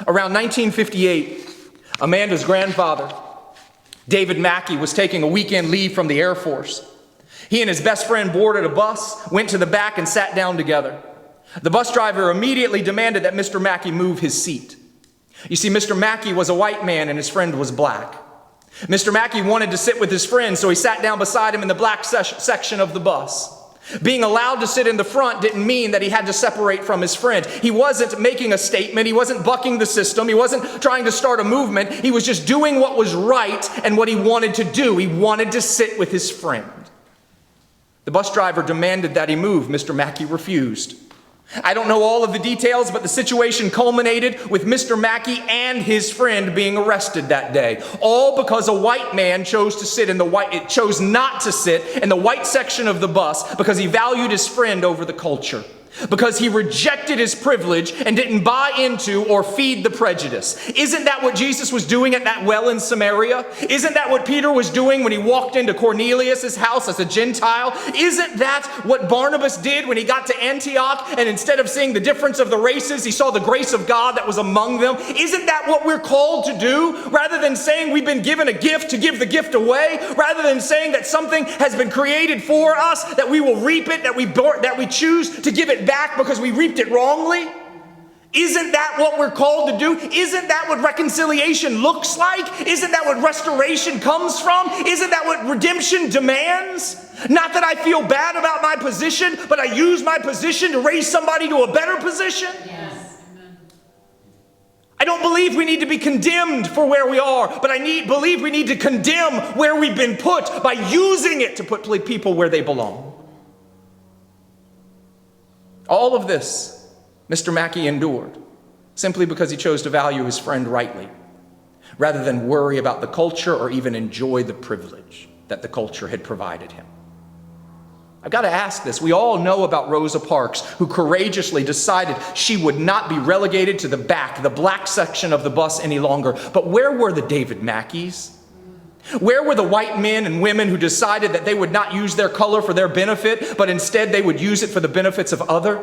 Around 1958, Amanda's grandfather, David Mackie, was taking a weekend leave from the Air Force. He and his best friend boarded a bus, went to the back, and sat down together. The bus driver immediately demanded that Mr. Mackey move his seat. You see, Mr. Mackey was a white man and his friend was black. Mr. Mackey wanted to sit with his friend, so he sat down beside him in the black section of the bus. Being allowed to sit in the front didn't mean that he had to separate from his friend. He wasn't making a statement. He wasn't bucking the system. He wasn't trying to start a movement. He was just doing what was right and what he wanted to do. He wanted to sit with his friend. The bus driver demanded that he move. Mr. Mackey refused. I don't know all of the details, but the situation culminated with Mr. Mackey and his friend being arrested that day. All because a white man chose not to sit in the white section of the bus because he valued his friend over the culture. Because he rejected his privilege and didn't buy into or feed the prejudice. Isn't that what Jesus was doing at that well in Samaria? Isn't that what Peter was doing when he walked into Cornelius' house as a Gentile? Isn't that what Barnabas did when he got to Antioch and instead of seeing the difference of the races, he saw the grace of God that was among them? Isn't that what we're called to do? Rather than saying we've been given a gift to give the gift away, rather than saying that something has been created for us, that we will reap it, that we choose to give it back because we reaped it wrongly? Isn't that what we're called to do? Isn't that what reconciliation looks like? Isn't that what restoration comes from? Isn't that what redemption demands? Not that I feel bad about my position, but I use my position to raise somebody to a better position. Yes. Amen. I don't believe we need to be condemned for where we are, but believe we need to condemn where we've been put by using it to put people where they belong. All of this, Mr. Mackey endured simply because he chose to value his friend rightly, rather than worry about the culture or even enjoy the privilege that the culture had provided him. I've got to ask this. We all know about Rosa Parks, who courageously decided she would not be relegated to the back, the black section of the bus any longer. But where were the David Mackies? Where were the white men and women who decided that they would not use their color for their benefit, but instead they would use it for the benefits of others?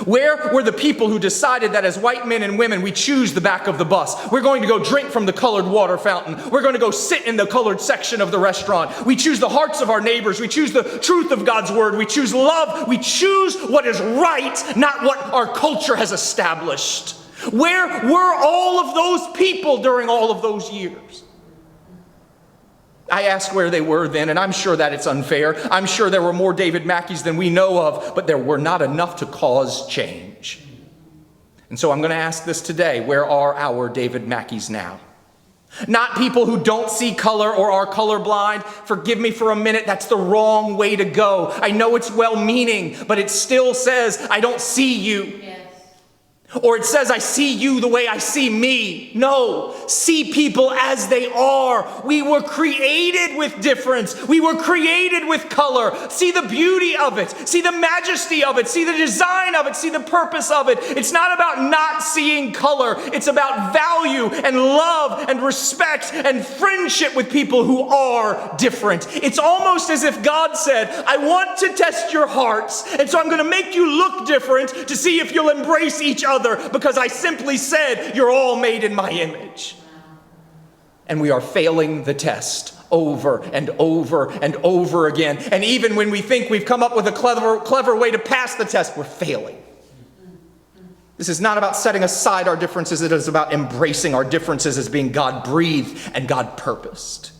Where were the people who decided that as white men and women, we choose the back of the bus? We're going to go drink from the colored water fountain. We're going to go sit in the colored section of the restaurant. We choose the hearts of our neighbors. We choose the truth of God's word. We choose love. We choose what is right, not what our culture has established. Where were all of those people during all of those years? I ask where they were then, and I'm sure that it's unfair. I'm sure there were more David Mackies than we know of, but there were not enough to cause change. And so I'm going to ask this today. Where are our David Mackies now? Not people who don't see color or are colorblind. Forgive me for a minute, that's the wrong way to go. I know it's well-meaning, but it still says, I don't see you. Yes. Or it says, I see you the way I see me. No, see people as they are. We were created with difference. We were created with color. See the beauty of it. See the majesty of it. See the design of it. See the purpose of it. It's not about not seeing color. It's about value and love and respect and friendship with people who are different. It's almost as if God said, I want to test your hearts, and so I'm going to make you look different to see if you'll embrace each other. Because I simply said, you're all made in my image. And we are failing the test over and over and over again. And even when we think we've come up with a clever way to pass the test, we're failing. This is not about setting aside our differences. It is about embracing our differences as being God-breathed and God-purposed.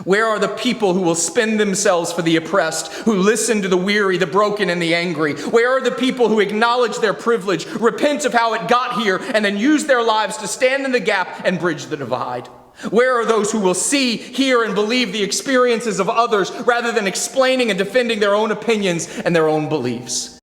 Where are the people who will spend themselves for the oppressed, who listen to the weary, the broken, and the angry? Where are the people who acknowledge their privilege, repent of how it got here, and then use their lives to stand in the gap and bridge the divide? Where are those who will see, hear, and believe the experiences of others rather than explaining and defending their own opinions and their own beliefs?